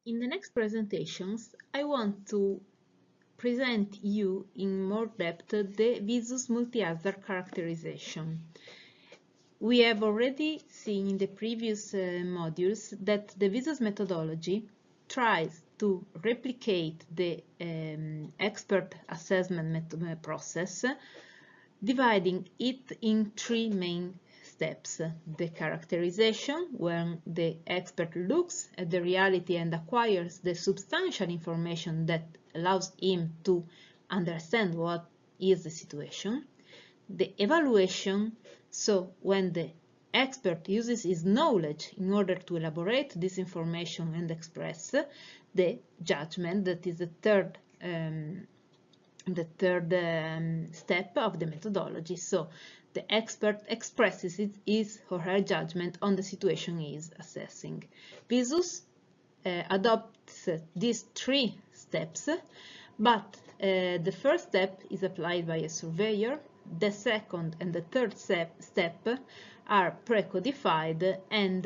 In the next presentations, I want to present you in more depth the Visus multi-hazard characterization. We have already seen in the previous modules that the Visus methodology tries to replicate the expert assessment process, dividing it in three main steps. The characterization, when the expert looks at the reality and acquires the substantial information that allows him to understand what is the situation. The evaluation, so when the expert uses his knowledge in order to elaborate this information and express. The judgment, that is the third step of the methodology. So the expert expresses his or her judgment on the situation he is assessing. Visus adopts these three steps, but the first step is applied by a surveyor. The second and the third step are pre-codified and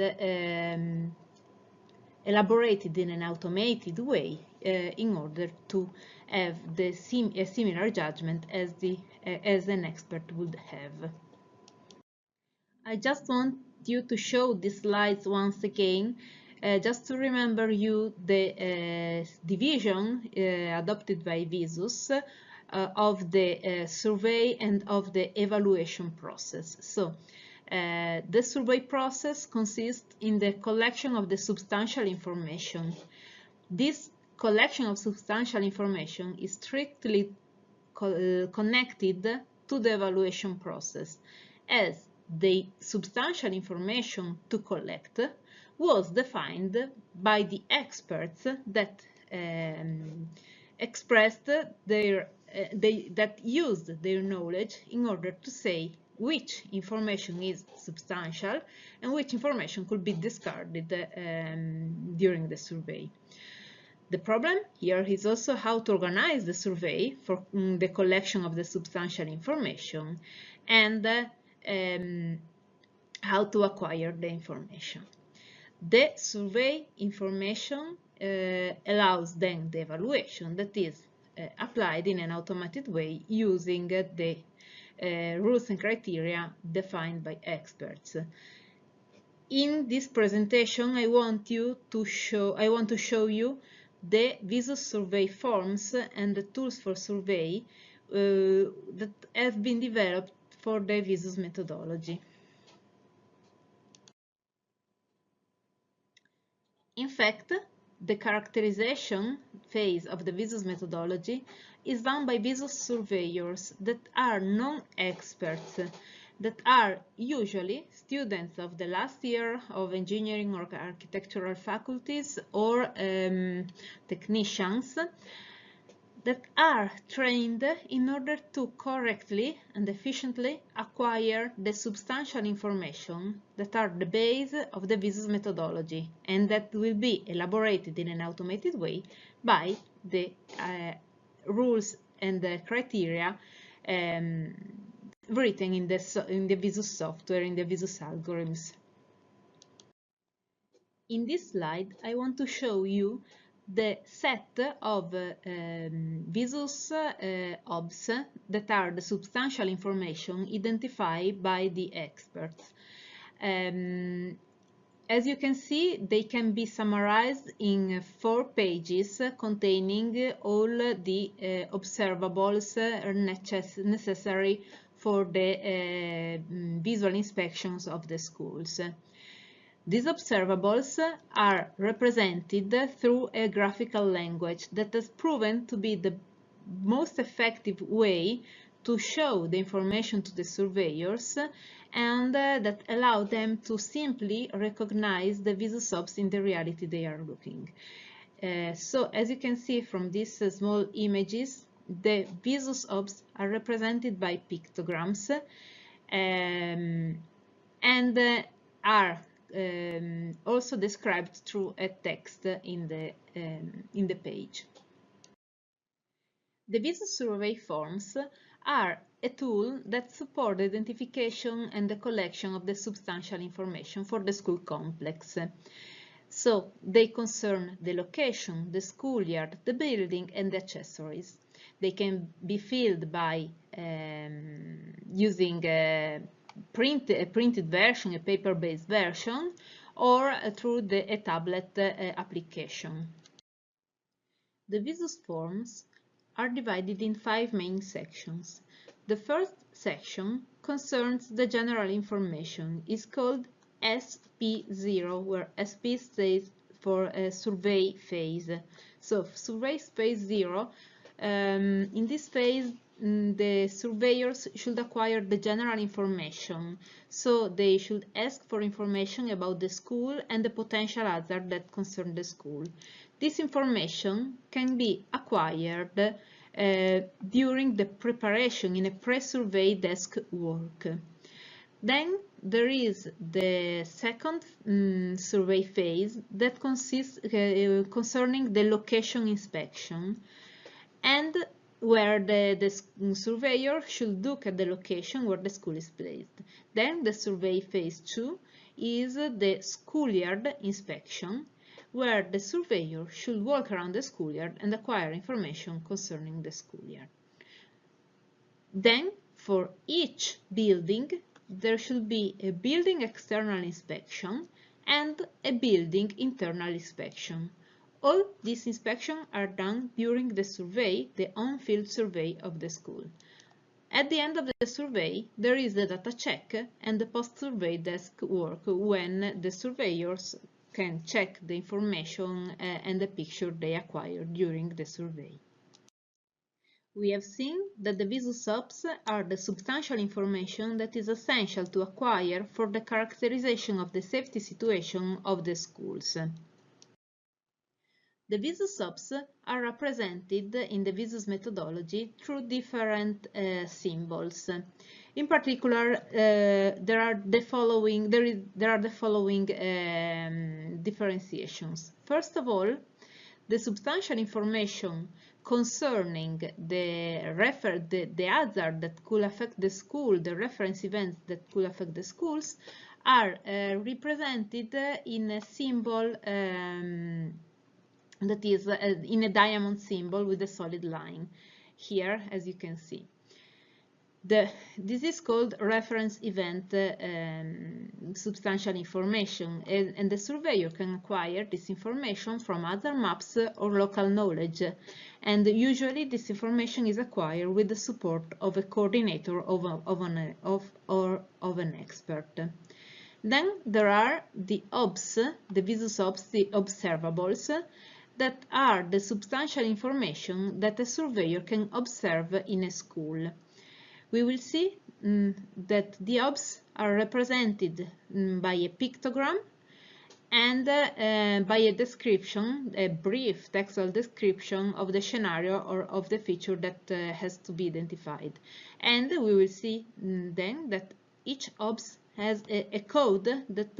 elaborated in an automated way in order to have a similar judgment as an expert would have. I just want you to show these slides once again, just to remember you the division adopted by Visus of the survey and of the evaluation process. So the survey process consists in the collection of the substantial information. This collection of substantial information is strictly connected to the evaluation process, as the substantial information to collect was defined by the experts that expressed that used their knowledge in order to say which information is substantial and which information could be discarded during the survey. The problem here is also how to organize the survey for the collection of the substantial information and how to acquire the information. The survey information allows then the evaluation, that is applied in an automated way using the rules and criteria defined by experts. In this presentation, I want to show you the Visus survey forms and the tools for survey that have been developed for the Visus methodology. In fact, the characterization phase of the Visus methodology is done by Visus surveyors that are non-experts, that are usually students of the last year of engineering or architectural faculties or technicians that are trained in order to correctly and efficiently acquire the substantial information that are the base of the Visus methodology and that will be elaborated in an automated way by the rules and the criteria written in the Visus software, in the Visus algorithms. In this slide, I want to show you the set of Visus OBS that are the substantial information identified by the experts. As you can see, they can be summarized in 4 pages containing all the observables necessary for the visual inspections of the schools. These observables are represented through a graphical language that has proven to be the most effective way to show the information to the surveyors and that allow them to simply recognize the Visus OBS in the reality they are looking. So as you can see from these small images, the Visus OBS are represented by pictograms and are also described through a text in the page. The Visus survey forms are a tool that support the identification and the collection of the substantial information for the school complex. So they concern the location, the schoolyard, the building, and the accessories. They can be filled by using a printed version, a paper-based version, or through a tablet application. The Visus forms are divided in 5 main sections. The first section concerns the general information. It's called SP0, where SP stands for a survey phase. So survey phase 0, in this phase the surveyors should acquire the general information. So they should ask for information about the school and the potential hazard that concern the school. This information can be acquired during the preparation in a pre-survey desk work. Then there is the second survey phase that consists concerning the location inspection, and where the surveyor should look at the location where the school is placed. Then the survey phase 2 is the schoolyard inspection, where the surveyor should walk around the schoolyard and acquire information concerning the schoolyard. Then, for each building, there should be a building external inspection and a building internal inspection. All these inspections are done during the survey, the on-field survey of the school. At the end of the survey, there is the data check and the post-survey desk work, when the surveyors can check the information and the picture they acquired during the survey. We have seen that the Visus ops are the substantial information that is essential to acquire for the characterization of the safety situation of the schools. The Visus ops are represented in the Visus methodology through different symbols. In particular, there are the following differentiations. First of all, the substantial information concerning the hazard that could affect the school, the reference events that could affect the schools, are represented in a symbol that is in a diamond symbol with a solid line. Here, as you can see. This is called reference event substantial information, and the surveyor can acquire this information from other maps or local knowledge, and usually this information is acquired with the support of a coordinator of an expert. Then there are the OBS, the Visus OBS, the observables, that are the substantial information that a surveyor can observe in a school. We will see that the OBS are represented by a pictogram and by a description, a brief textual description of the scenario or of the feature that has to be identified. And we will see then that each OBS has a code that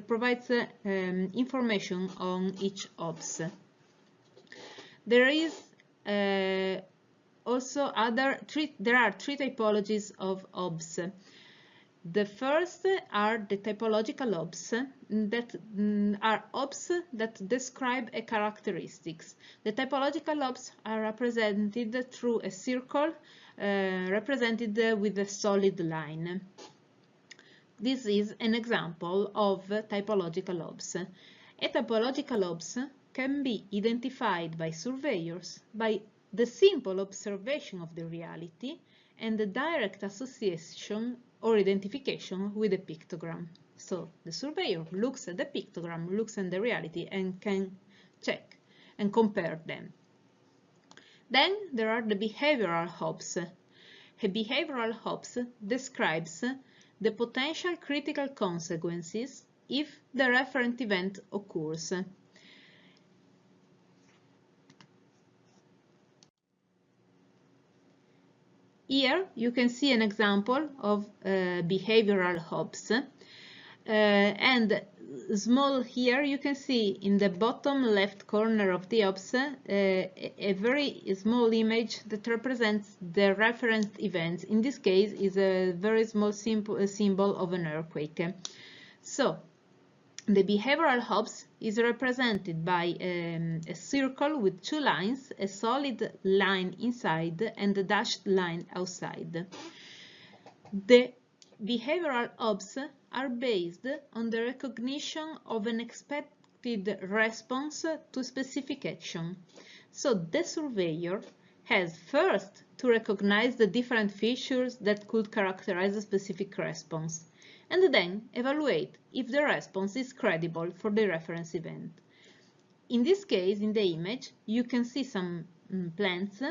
provides information on each OBS. There is also there are three typologies of OBS. The first are the typological OBS, that are OBS that describe a characteristics. The typological OBS are represented through a circle represented with a solid line. This is an example of typological OBS. A typological OBS can be identified by surveyors by the simple observation of the reality and the direct association or identification with a pictogram. So the surveyor looks at the pictogram, looks at the reality, and can check and compare them. Then there are the behavioral OBS. A behavioral OBS describes the potential critical consequences if the referent event occurs. Here you can see an example of behavioral OBS, and small here you can see in the bottom left corner of the OBS a very small image that represents the reference event. In this case is a very small symbol of an earthquake. So The behavioral hubs is represented by a circle with two lines, a solid line inside and a dashed line outside. The behavioral hubs are based on the recognition of an expected response to a specific action. So the surveyor has first to recognize the different features that could characterize a specific response, and then evaluate if the response is credible for the reference event. In this case, in the image, you can see some plants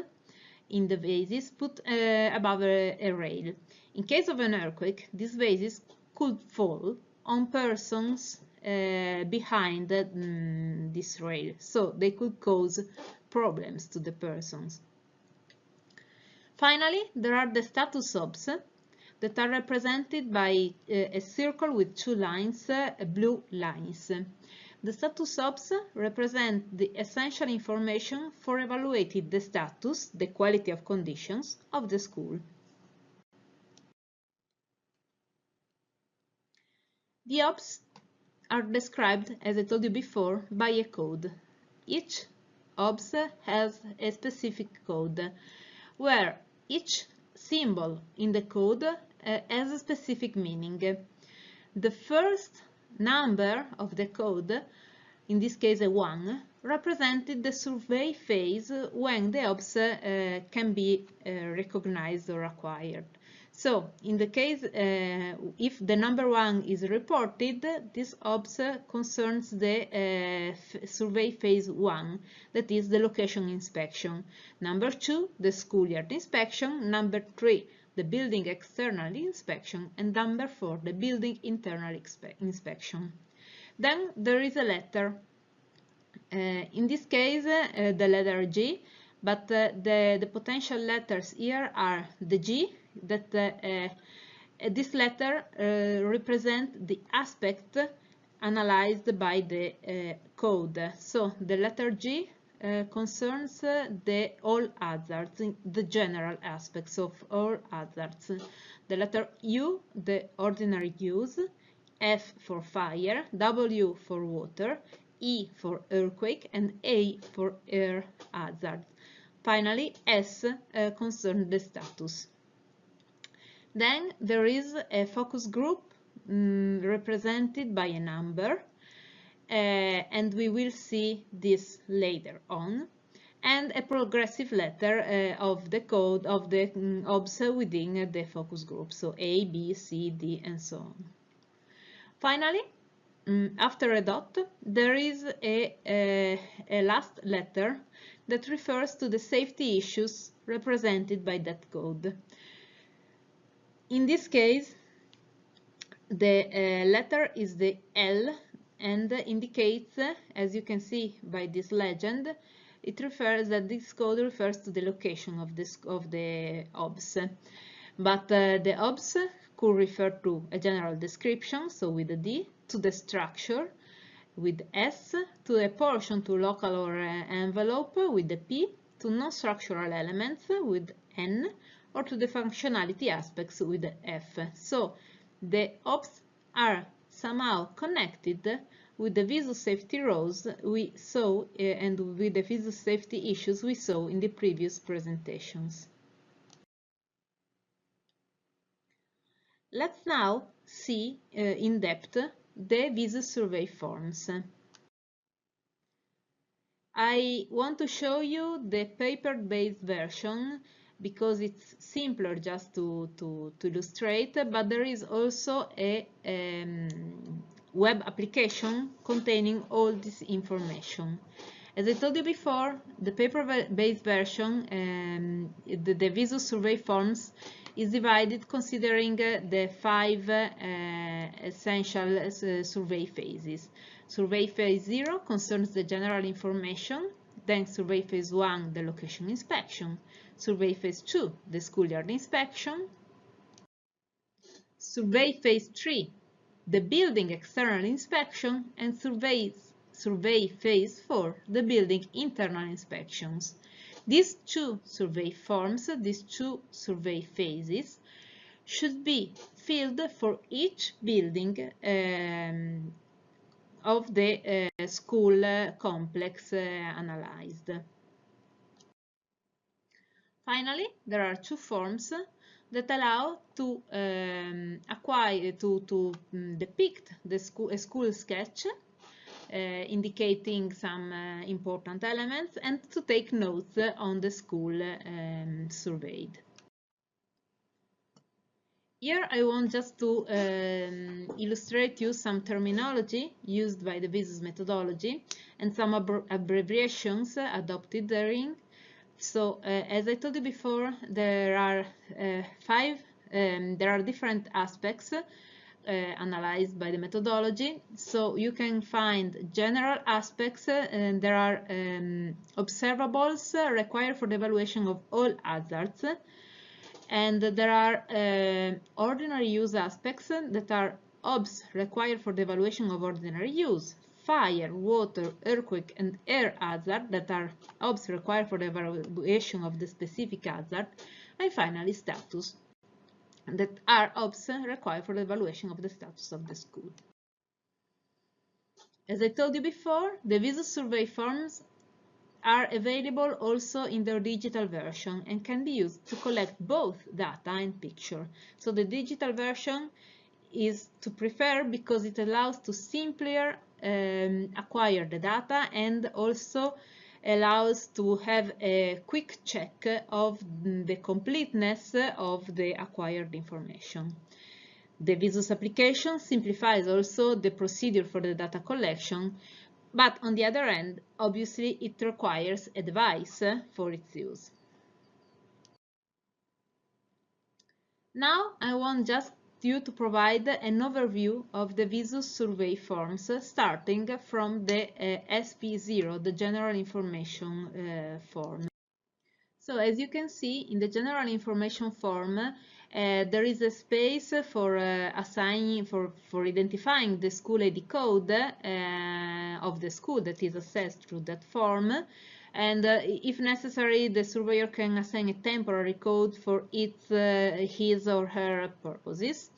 in the vases put above a rail. In case of an earthquake, these vases could fall on persons behind this rail, so they could cause problems to the persons. Finally, there are the status hubs that are represented by a circle with two lines, blue lines. The status hubs represent the essential information for evaluating the status, the quality of conditions of the school. The hubs are described, as I told you before, by a code. Each hubs has a specific code, where each symbol in the code has a specific meaning. The first number of the code, in this case a 1, represented the survey phase when the hubs can be recognized or acquired. So, in the case, if the number 1 is reported, this hubs concerns the survey phase 1, that is the location inspection. Number 2, the schoolyard inspection. Number 3, the building external inspection. And number 4, the building internal inspection. Then there is a letter. In this case, the letter G, but the potential letters here are the G, that this letter represents the aspect analyzed by the code. So the letter G concerns the all hazards, the general aspects of all hazards. The letter U, the ordinary use, F for fire, W for water, E for earthquake, and A for air hazard. Finally, S concerns the status. Then there is a focus group represented by a number, and we will see this later on, and a progressive letter of the code of the hubs within the focus group, so A, B, C, D, and so on. Finally, after a dot, there is a last letter that refers to the safety issues represented by that code. In this case, the letter is the L and indicates, as you can see by this legend, it refers that this code refers to the location of the hubs. But the hubs could refer to a general description, so with a D, to the structure with S, to a portion, to local or envelope with the P, to non-structural elements with N, or to the functionality aspects with the F. So the hubs are somehow connected with the visual safety rows we saw and with the visual safety issues we saw in the previous presentations. Let's now see in depth the visual survey forms. I want to show you the paper-based version because it's simpler just to illustrate, but there is also a web application containing all this information. As I told you before, the paper-based version, the visual survey forms, is divided considering the 5 essential survey phases. Survey phase 0 concerns the general information, then survey phase 1, the location inspection, survey phase 2, the schoolyard inspection, survey phase 3, the building external inspection, and survey phase 4, the building internal inspections. These two survey forms, these two survey phases, should be filled for each building of the school complex analyzed. Finally, there are two forms that allow to depict a school sketch, indicating some important elements, and to take notes on the school surveyed. Here I want just to illustrate you some terminology used by the Visus methodology and some abbreviations adopted therein. So, as I told you before, there are different aspects analyzed by the methodology. So you can find general aspects, and there are observables required for the evaluation of all hazards. And there are ordinary use aspects that are OBS required for the evaluation of ordinary use, fire, water, earthquake, and air hazard that are OBS required for the evaluation of the specific hazard, and finally status that are OBS required for the evaluation of the status of the school. As I told you before, the Visus survey forms are available also in their digital version and can be used to collect both data and picture. So the digital version is to prefer because it allows to simpler acquire the data and also allows to have a quick check of the completeness of the acquired information. The Visus application simplifies also the procedure for the data collection, but on the other hand, obviously it requires a device for its use. Now I want just you to provide an overview of the Visus survey forms, starting from the SP0, the General Information form. So as you can see, in the General Information form, there is a space for identifying the school ID code of the school that is assessed through that form, and if necessary, the surveyor can assign a temporary code for his or her purposes,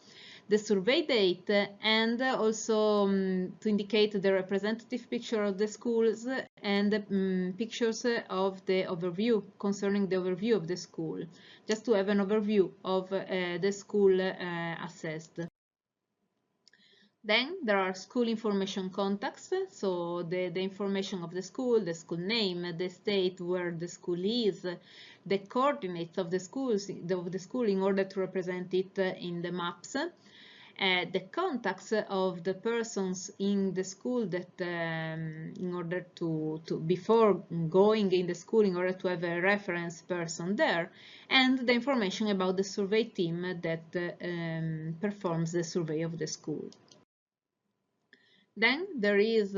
the survey date, and also to indicate the representative picture of the schools and pictures of the overview concerning the overview of the school, just to have an overview of the school assessed. Then there are school information contacts, so the information of the school name, the state where the school is, the coordinates of the school in order to represent it in the maps, the contacts of the persons in the school that in order to before going in the school in order to have a reference person there, and the information about the survey team that performs the survey of the school. Then there is,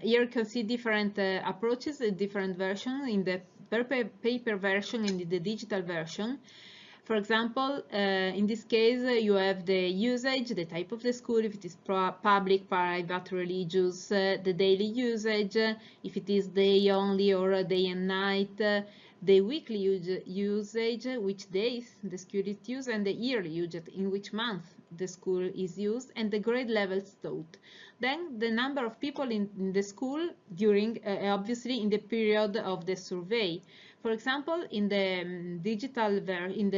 here you can see different approaches, different versions in the paper version and in the digital version. For example, in this case, you have the usage, the type of the school, if it is public, private, religious, the daily usage, if it is day only or day and night, the weekly usage, which days the school is used, and the yearly usage, in which month the school is used, and the grade levels taught. Then the number of people in the school during, obviously, in the period of the survey. For example, in the digital version,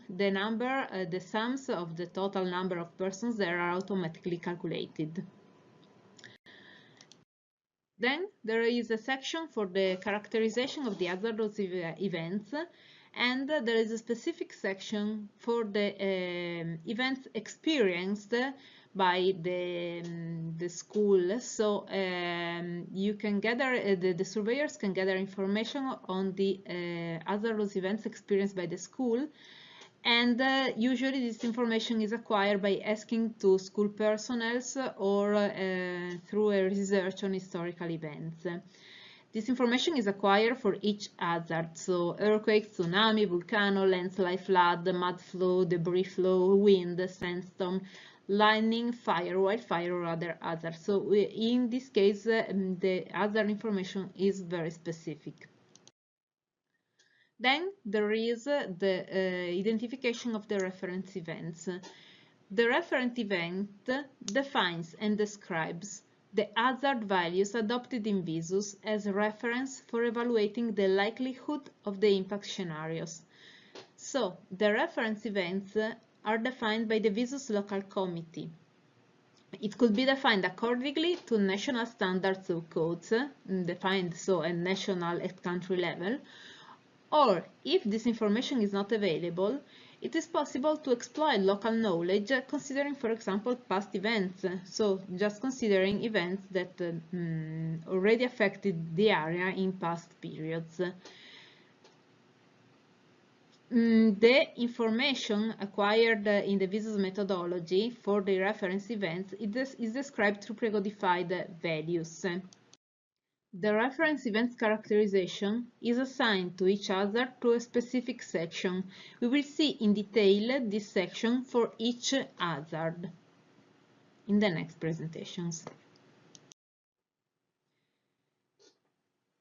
the sums of the total number of persons there are automatically calculated. Then there is a section for the characterization of the hazardous events, and there is a specific section for the events experienced by the school. So you can gather, the surveyors can gather information on the hazardous events experienced by the school, and usually this information is acquired by asking to school personnel or through a research on historical events. This information is acquired for each hazard, so earthquake, tsunami, volcano, landslide, flood, mud flow, debris flow, wind, sandstorm, lightning, fire, wildfire, or other hazards. So in this case, the hazard information is very specific. Then there is the identification of the reference events. The referent event defines and describes the hazard values adopted in VISUS as a reference for evaluating the likelihood of the impact scenarios. So, the reference events are defined by the VISUS local committee. It could be defined accordingly to national standards or codes, defined so at national and country level, or if this information is not available, it is possible to exploit local knowledge considering, for example, past events, so just considering events that already affected the area in past periods. The information acquired in the VISUS methodology for the reference events is described through precodified values. The reference events characterization is assigned to each hazard to a specific section. We will see in detail this section for each hazard in the next presentations.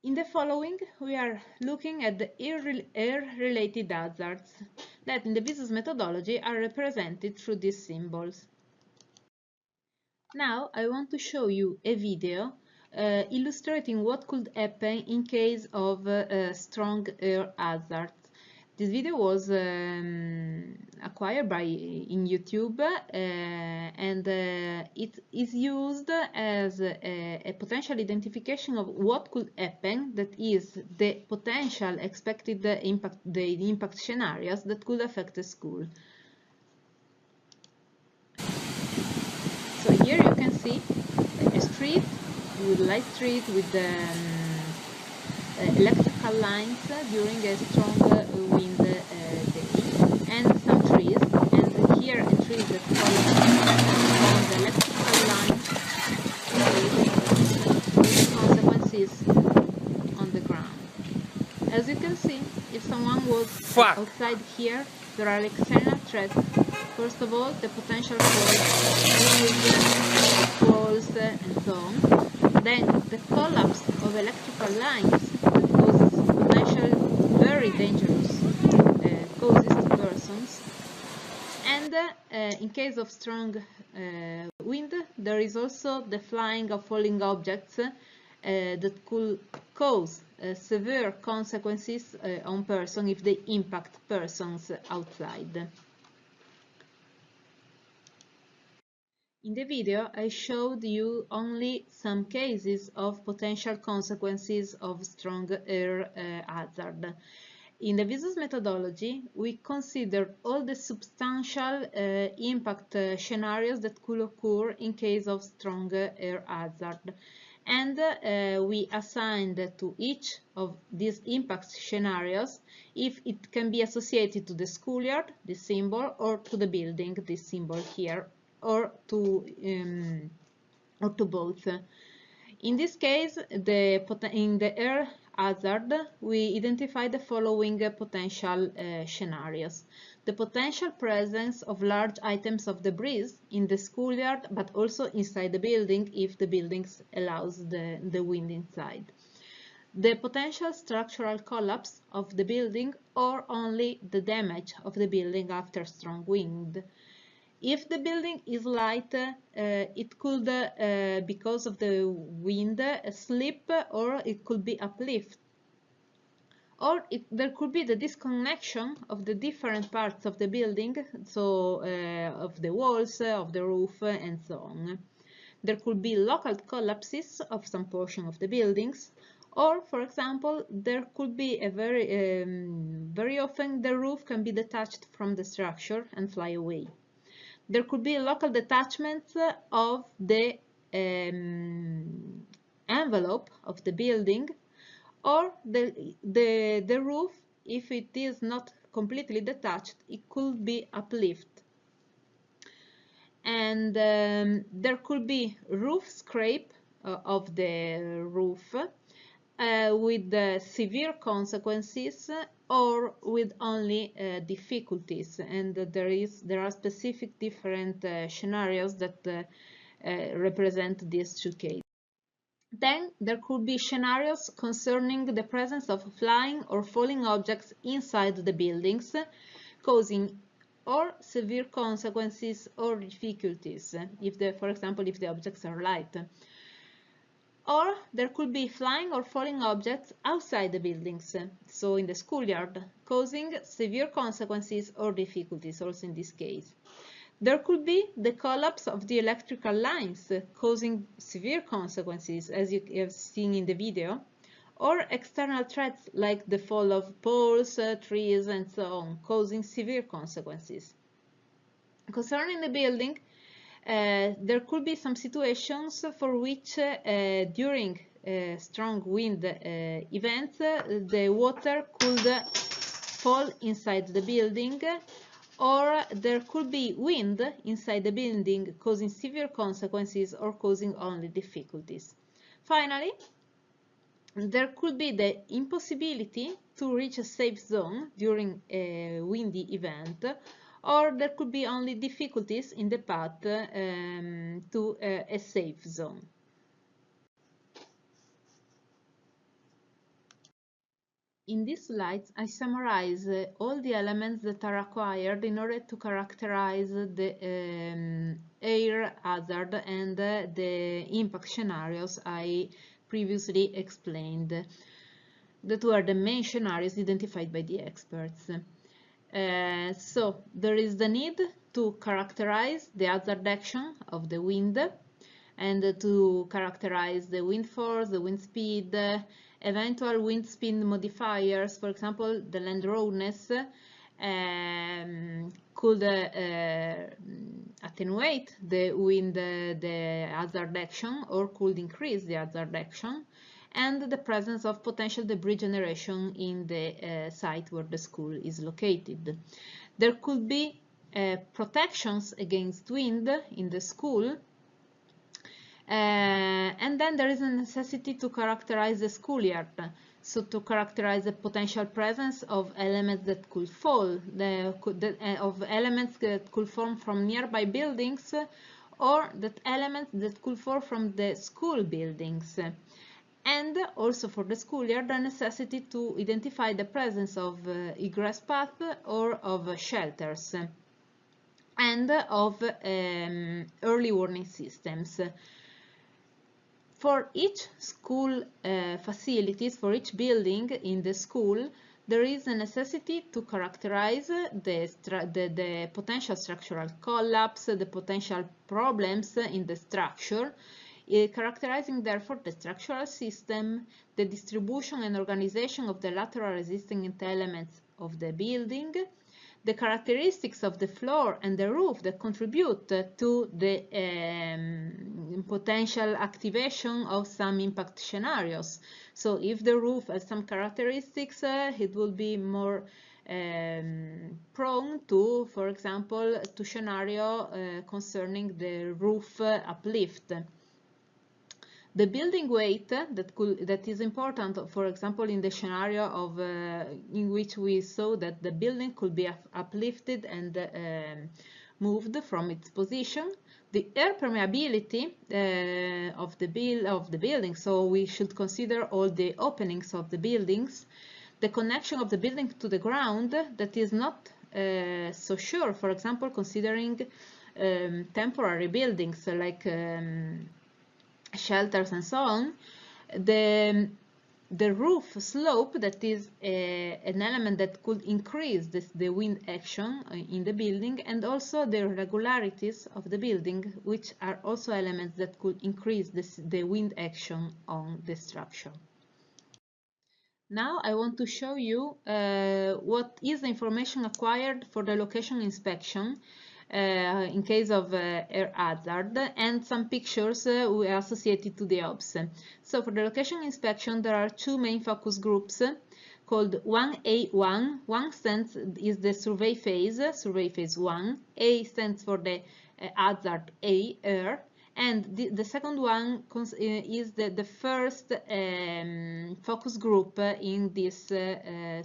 In the following, we are looking at the air-related hazards that in the VISUS methodology are represented through these symbols. Now I want to show you a video illustrating what could happen in case of strong air hazards. This video was acquired in YouTube and it is used as a potential identification of what could happen, that is the potential expected impact, the impact scenarios that could affect the school. So here you can see a street with light street with electrical lines during a strong wind day, and some trees, and here a tree that follows on the electrical lines with consequences on the ground. As you can see, if someone was outside here, there are external threats. First of all, the potential for falls and so on. Then the collapse of electrical lines that causes potential very dangerous causes to persons. And in case of strong wind, there is also the flying of falling objects that could cause severe consequences on persons if they impact persons outside. In the video, I showed you only some cases of potential consequences of strong air hazard. In the VISUS methodology, we consider all the substantial impact scenarios that could occur in case of strong air hazard. And we assigned to each of these impact scenarios if it can be associated to the schoolyard, this symbol, or to the building, this symbol here, or to both. In this case, in the air hazard, we identify the following potential scenarios. The potential presence of large items of debris in the schoolyard, but also inside the building if the building allows the wind inside. The potential structural collapse of the building or only the damage of the building after strong wind. If the building is light, it could, because of the wind, slip, or it could be uplift. Or there could be the disconnection of the different parts of the building, so of the walls, of the roof, and so on. There could be local collapses of some portion of the buildings, or, for example, there could be a very often the roof can be detached from the structure and fly away. There could be local detachments of the envelope of the building, or the roof, if it is not completely detached, it could be uplift. And there could be roof scrape of the roof with severe consequences or with only difficulties, and there are specific different scenarios that represent these two cases. Then there could be scenarios concerning the presence of flying or falling objects inside the buildings, causing or severe consequences or difficulties, for example, if the objects are light. Or there could be flying or falling objects outside the buildings, so in the schoolyard, causing severe consequences or difficulties also in this case. There could be the collapse of the electrical lines, causing severe consequences, as you have seen in the video, or external threats like the fall of poles, trees, and so on, causing severe consequences. Concerning the building, there could be some situations for which during strong wind events the water could fall inside the building, or there could be wind inside the building causing severe consequences or causing only difficulties. Finally, there could be the impossibility to reach a safe zone during a windy event, or there could be only difficulties in the path to a safe zone. In these slides, I summarize all the elements that are required in order to characterize the air hazard and the impact scenarios I previously explained, that were the main scenarios identified by the experts. So there is the need to characterize the hazard action of the wind and to characterize the wind force, the wind speed, eventual wind speed modifiers. For example, the land roughness could attenuate the wind, the hazard action, or could increase the hazard action, and the presence of potential debris generation in the site where the school is located. There could be protections against wind in the school, and then there is a necessity to characterize the schoolyard, so to characterize the potential presence of elements that could fall, of elements that could form from nearby buildings, or that elements that could fall from the school buildings. And also for the schoolyard, the necessity to identify the presence of egress path or of shelters, and of early warning systems. For each school facilities, for each building in the school, there is a necessity to characterize the potential structural collapse, the potential problems in the structure, characterizing therefore the structural system, the distribution and organization of the lateral resisting elements of the building, the characteristics of the floor and the roof that contribute to the potential activation of some impact scenarios. So if the roof has some characteristics, it will be more prone to, for example, to scenario concerning the roof uplift. The building weight that is important, for example, in the scenario of in which we saw that the building could be uplifted and moved from its position. The air permeability of the building, so we should consider all the openings of the buildings. The connection of the building to the ground that is not so sure, for example, considering temporary buildings like shelters and so on. The roof slope, that is an element that could increase the wind action in the building, and also the irregularities of the building, which are also elements that could increase the wind action on the structure. Now I want to show you what is the information acquired for the location inspection in case of air hazard, and some pictures associated to the OBS. So for the location inspection, there are two main focus groups called 1A1. 1 is the survey phase 1. A stands for the hazard A, air, and the second one is the first focus group in this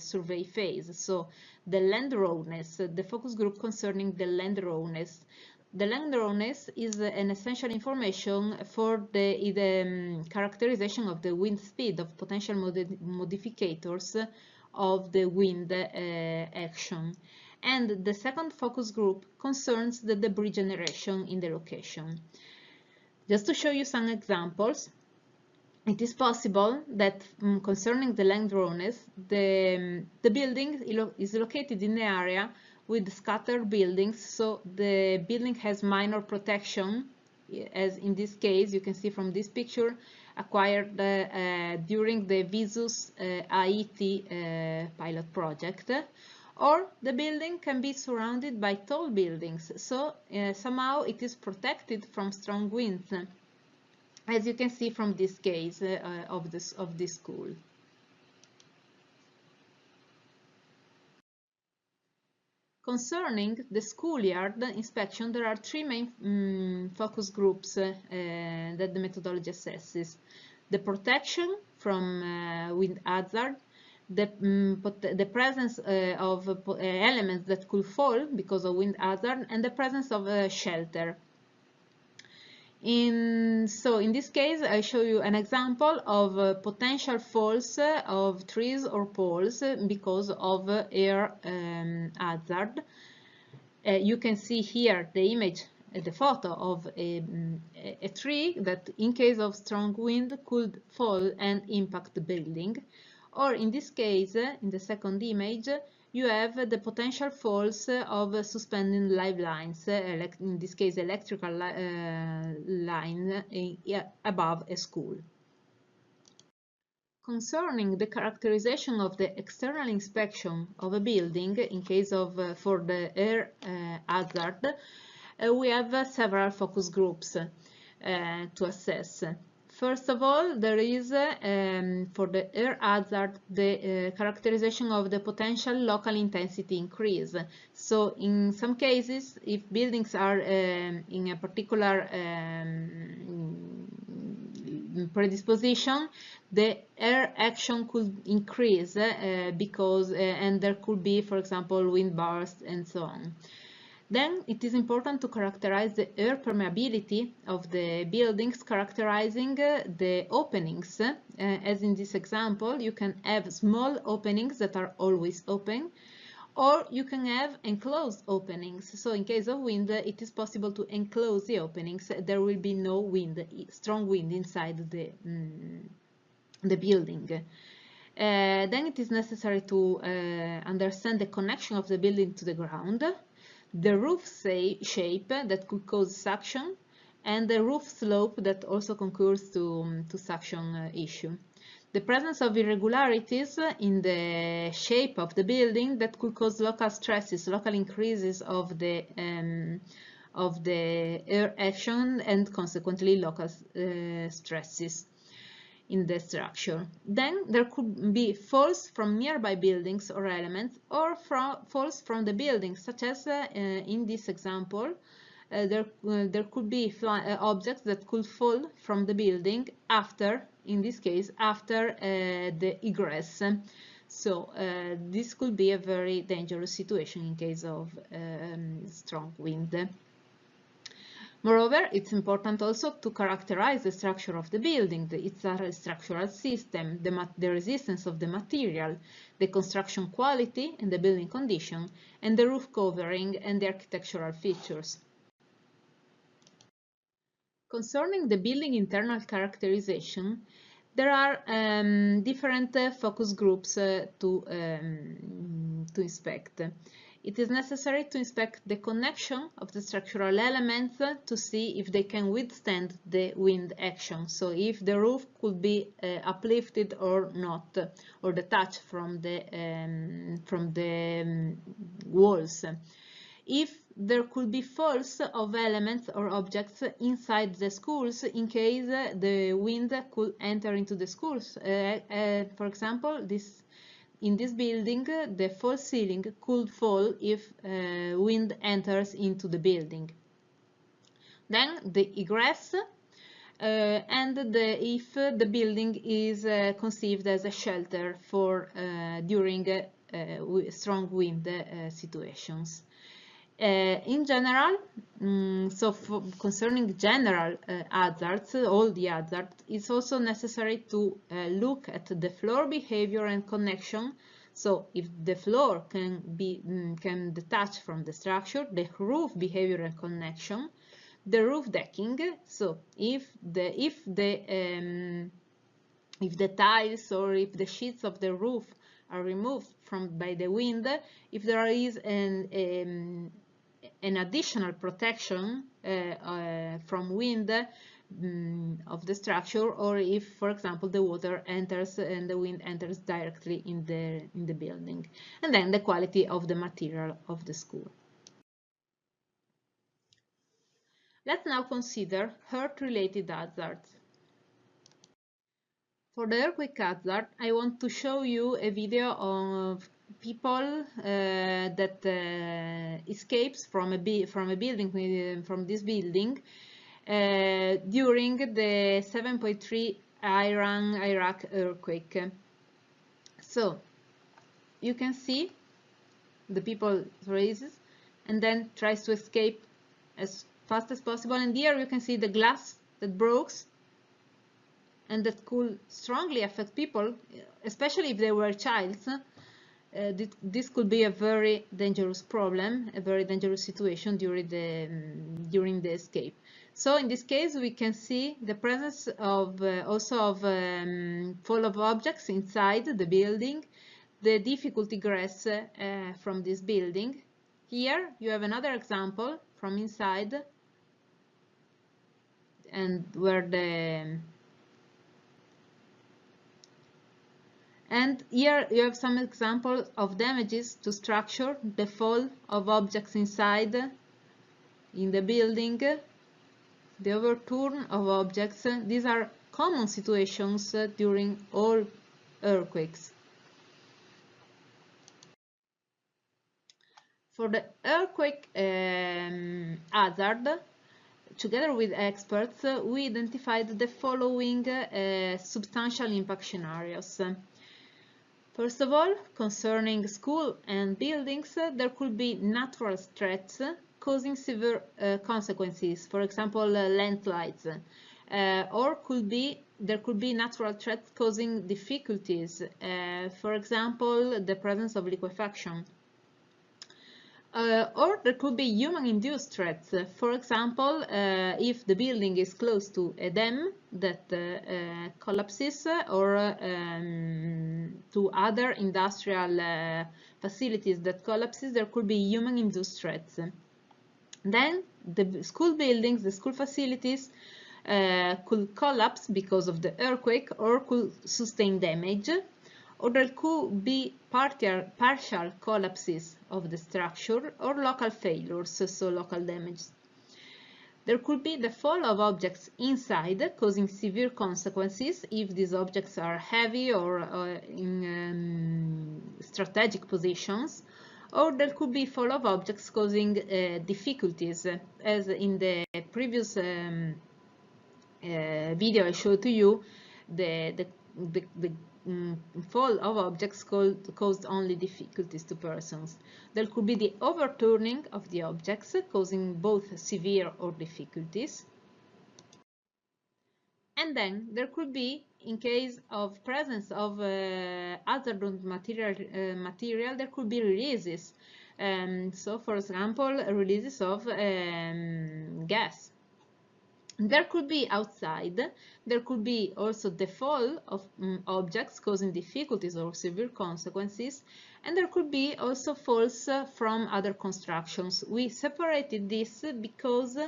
survey phase. So the land roughness, the focus group concerning the land roughness. The land roughness is an essential information for the characterization of the wind speed, of potential modificators of the wind action. And the second focus group concerns the debris generation in the location. Just to show you some examples, it is possible that concerning the land drawings, the building is located in the area with scattered buildings, so the building has minor protection, as in this case you can see from this picture, acquired during the Visus AIT pilot project. Or the building can be surrounded by tall buildings, so somehow it is protected from strong winds, as you can see from this case of this school. Concerning the schoolyard inspection, there are three main focus groups that the methodology assesses: the protection from wind hazard, the presence of elements that could fall because of wind hazard, and the presence of shelter. In this case, I show you an example of potential falls of trees or poles because of air hazard. You can see here the image, the photo of a tree that, in case of strong wind, could fall and impact the building. Or in this case, in the second image, you have the potential falls of suspending live lines, in this case electrical line above a school. Concerning the characterization of the external inspection of a building in case of for the air hazard, we have several focus groups to assess. First of all, there is, for the air hazard, the characterization of the potential local intensity increase. So in some cases, if buildings are in a particular predisposition, the air action could increase because and there could be, for example, wind bursts and so on. Then it is important to characterize the air permeability of the buildings, characterizing the openings. As in this example, you can have small openings that are always open, or you can have enclosed openings. So in case of wind, it is possible to enclose the openings. There will be no wind, strong wind inside the building. Then it is necessary to understand the connection of the building to the ground, the roof shape that could cause suction, and the roof slope that also concurs to suction issue. The presence of irregularities in the shape of the building that could cause local stresses, local increases of the air action, and consequently local stresses in the structure. Then there could be falls from nearby buildings or elements, or falls from the building, such as in this example, there could be objects that could fall from the building after, in this case, after the egress. So this could be a very dangerous situation in case of strong wind. Moreover, it's important also to characterize the structure of the building, its structural system, the resistance of the material, the construction quality and the building condition, and the roof covering and the architectural features. Concerning the building internal characterization, there are different focus groups to inspect. It is necessary to inspect the connection of the structural elements to see if they can withstand the wind action. So if the roof could be uplifted or not, or detached from the walls. If there could be falls of elements or objects inside the schools in case the wind could enter into the schools. For example, in this building, the false ceiling could fall if wind enters into the building. Then the egress, and if the building is conceived as a shelter for during strong wind situations. In general, concerning general hazards, all the hazards, it's also necessary to look at the floor behavior and connection So if the floor can detach from the structure, the roof behavioral connection, the roof decking. So if the tiles or if the sheets of the roof are removed by the wind, if there is an additional protection from wind of the structure, or if, for example, the water enters and the wind enters directly in the building. And then the quality of the material of the school. Let's now consider earth-related hazards. For the earthquake hazard, I want to show you a video of people that escapes from this building during the 7.3 Iraq earthquake. So you can see the people raises and then tries to escape as fast as possible, and here you can see the glass that breaks and that could strongly affect people, especially if they were childs. This could be a very dangerous problem, a very dangerous situation during the escape. So in this case, we can see the presence of fall of objects inside the building, the difficulty egress from this building. Here you have another example from inside, and and here you have some examples of damages to structure, the fall of objects inside in the building, the overturn of objects. These are common situations during all earthquakes. For the earthquake hazard, together with experts, we identified the following substantial impact scenarios. First of all, concerning school and buildings, there could be natural threats causing severe consequences, for example, landslides, or there could be natural threats causing difficulties, for example, the presence of liquefaction. Or there could be human-induced threats, for example, if the building is close to a dam that collapses, or to other industrial facilities that collapses, there could be human-induced threats. Then the school buildings, the school facilities could collapse because of the earthquake or could sustain damage. Or there could be partial collapses of the structure or local failures, so local damage. There could be the fall of objects inside, causing severe consequences if these objects are heavy or in strategic positions. Or there could be fall of objects causing difficulties, as in the previous video I showed to you. The fall of objects caused only difficulties to persons. There could be the overturning of the objects, causing both severe or difficulties. And then there could be, in case of presence of hazardous material, there could be releases. So, for example, releases of gas. There could be outside, there could be also the fall of objects causing difficulties or severe consequences, and there could be also falls from other constructions. We separated this because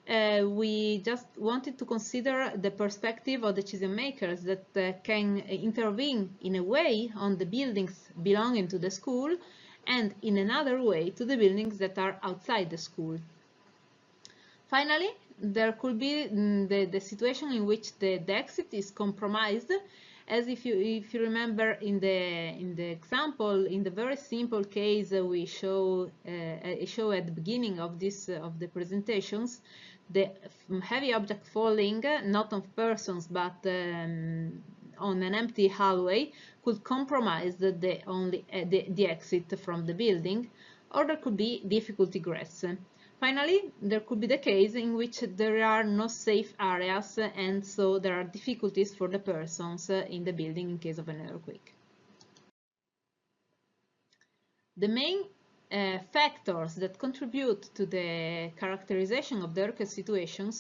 we just wanted to consider the perspective of the decision makers that can intervene in a way on the buildings belonging to the school and in another way to the buildings that are outside the school. Finally, there could be the situation in which the exit is compromised, as if you remember in the example, in the very simple case we show at the beginning of the presentations, the heavy object falling not on persons but on an empty hallway could compromise the exit from the building, or there could be difficult egress. Finally, there could be the case in which there are no safe areas, and so there are difficulties for the persons in the building in case of an earthquake. The main factors that contribute to the characterization of the earthquake situation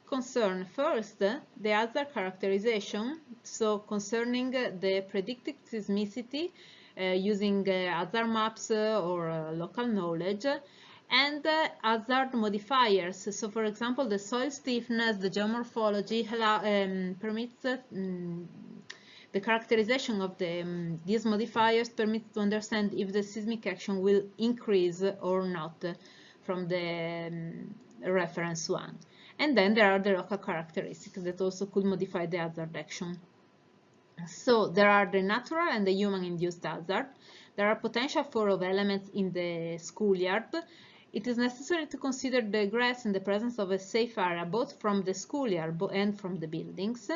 concern first the hazard characterization, so concerning the predicted seismicity using hazard maps or local knowledge, and hazard modifiers. So, for example, the soil stiffness, the geomorphology permits the characterization of these modifiers permits to understand if the seismic action will increase or not from the reference one. And then there are the local characteristics that also could modify the hazard action. So there are the natural and the human-induced hazard. There are potential fall of elements in the schoolyard. It is necessary to consider the egress in the presence of a safe area both from the schoolyard and from the buildings.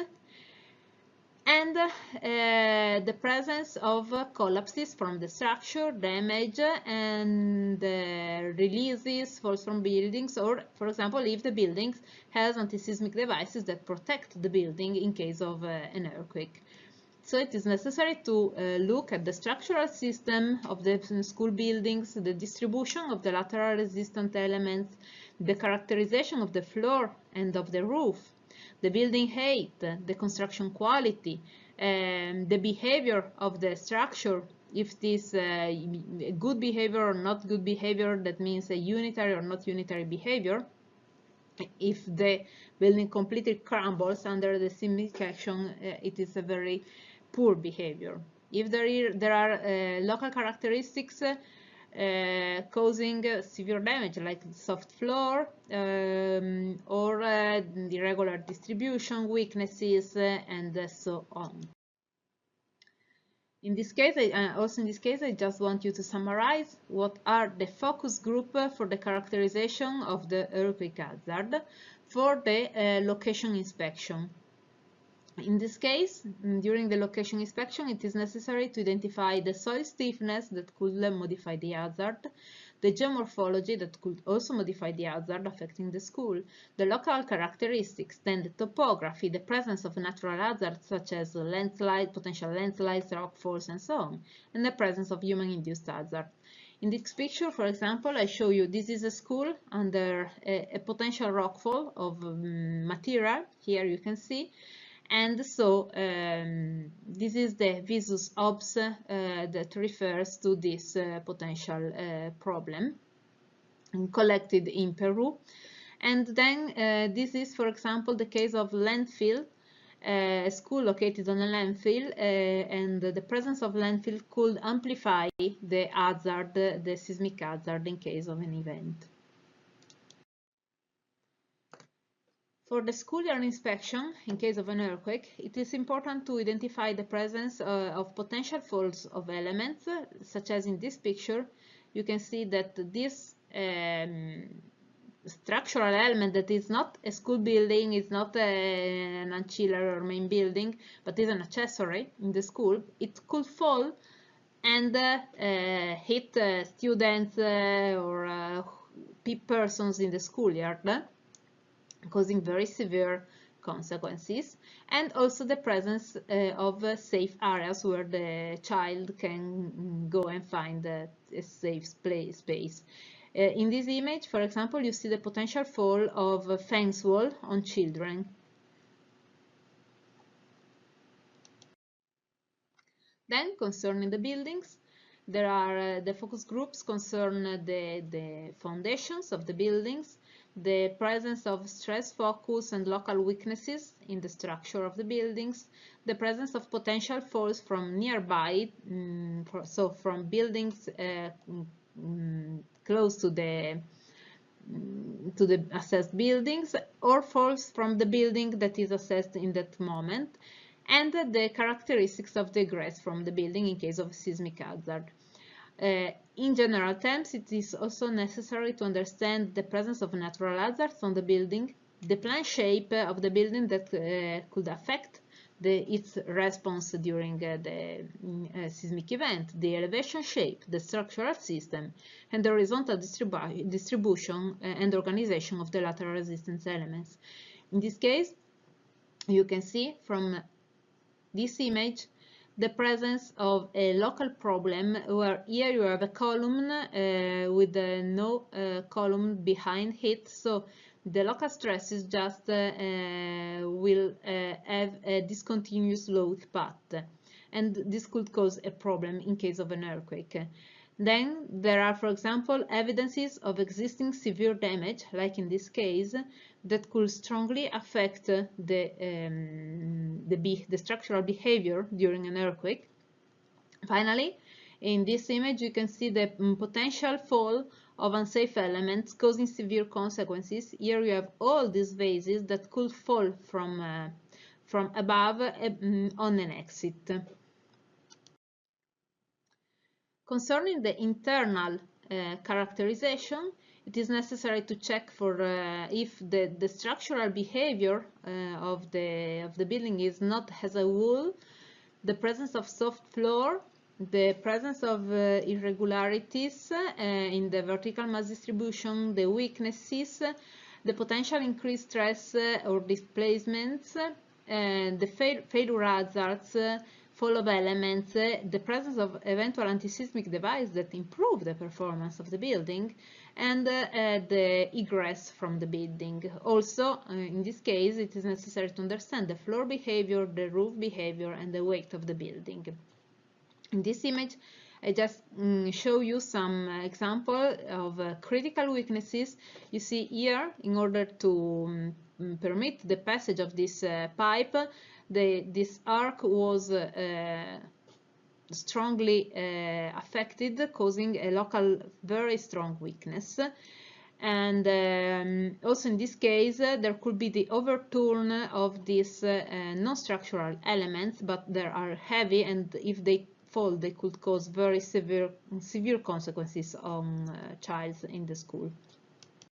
And the presence of collapses from the structure, damage, and releases, falls from buildings, or, for example, if the building has anti-seismic devices that protect the building in case of an earthquake. So it is necessary to look at the structural system of the school buildings, the distribution of the lateral resistant elements, the characterization of the floor and of the roof, the building height, the construction quality, the behavior of the structure, if this good behavior or not good behavior, that means a unitary or not unitary behavior, if the building completely crumbles under the seismic action, it is a very poor behavior. If there are local characteristics causing severe damage, like soft floor or irregular distribution, weaknesses, and so on. In this case, I just want you to summarize what are the focus group for the characterization of the earthquake hazard for the location inspection. In this case, during the location inspection, it is necessary to identify the soil stiffness that could modify the hazard, the geomorphology that could also modify the hazard affecting the school, the local characteristics, then the topography, the presence of natural hazards such as landslide, potential landslides, rockfalls, and so on, and the presence of human-induced hazard. In this picture, for example, I show you this is a school under a potential rockfall of material. Here you can see. And so this is the visus obs that refers to this potential problem collected in Peru. And then this is, for example, the case of landfill, a school located on a landfill, and the presence of landfill could amplify the hazard, the seismic hazard in case of an event. For the schoolyard inspection, in case of an earthquake, it is important to identify the presence of potential faults of elements, such as in this picture. You can see that this structural element that is not a school building, is not an ancillary or main building, but is an accessory in the school, it could fall and hit students or persons in the schoolyard, causing very severe consequences, and also the presence of safe areas where the child can go and find a safe space. In this image, for example, you see the potential fall of a fence wall on children. Then, concerning the buildings, there are the focus groups concern the foundations of the buildings, the presence of stress focus and local weaknesses in the structure of the buildings, the presence of potential falls from nearby, so from buildings close to the assessed buildings, or falls from the building that is assessed in that moment, and the characteristics of the egress from the building in case of seismic hazard. In general terms, it is also necessary to understand the presence of natural hazards on the building, the plan shape of the building that could affect its response during the seismic event, the elevation shape, the structural system, and the horizontal distribution and organization of the lateral resistance elements. In this case, you can see from this image the presence of a local problem, where here you have a column with no column behind it, so the local stresses just will have a discontinuous load path, and this could cause a problem in case of an earthquake. Then there are, for example, evidences of existing severe damage, like in this case, that could strongly affect the structural behavior during an earthquake. Finally, in this image, you can see the potential fall of unsafe elements causing severe consequences. Here you have all these vases that could fall from above on an exit. Concerning the internal characterization, it is necessary to check for if the structural behavior of the building is not as a wall, the presence of soft floor, the presence of irregularities in the vertical mass distribution, the weaknesses, the potential increased stress or displacements, the failure hazards, fall of elements, the presence of eventual anti-seismic device that improve the performance of the building, and the egress from the building. Also, in this case, it is necessary to understand the floor behavior, the roof behavior, and the weight of the building. In this image, I just show you some example of critical weaknesses. You see here, in order to permit the passage of this pipe, this arc was strongly affected, causing a local very strong weakness. And also in this case, there could be the overturn of these non-structural elements, but they are heavy, and if they fall, they could cause very severe consequences on children in the school.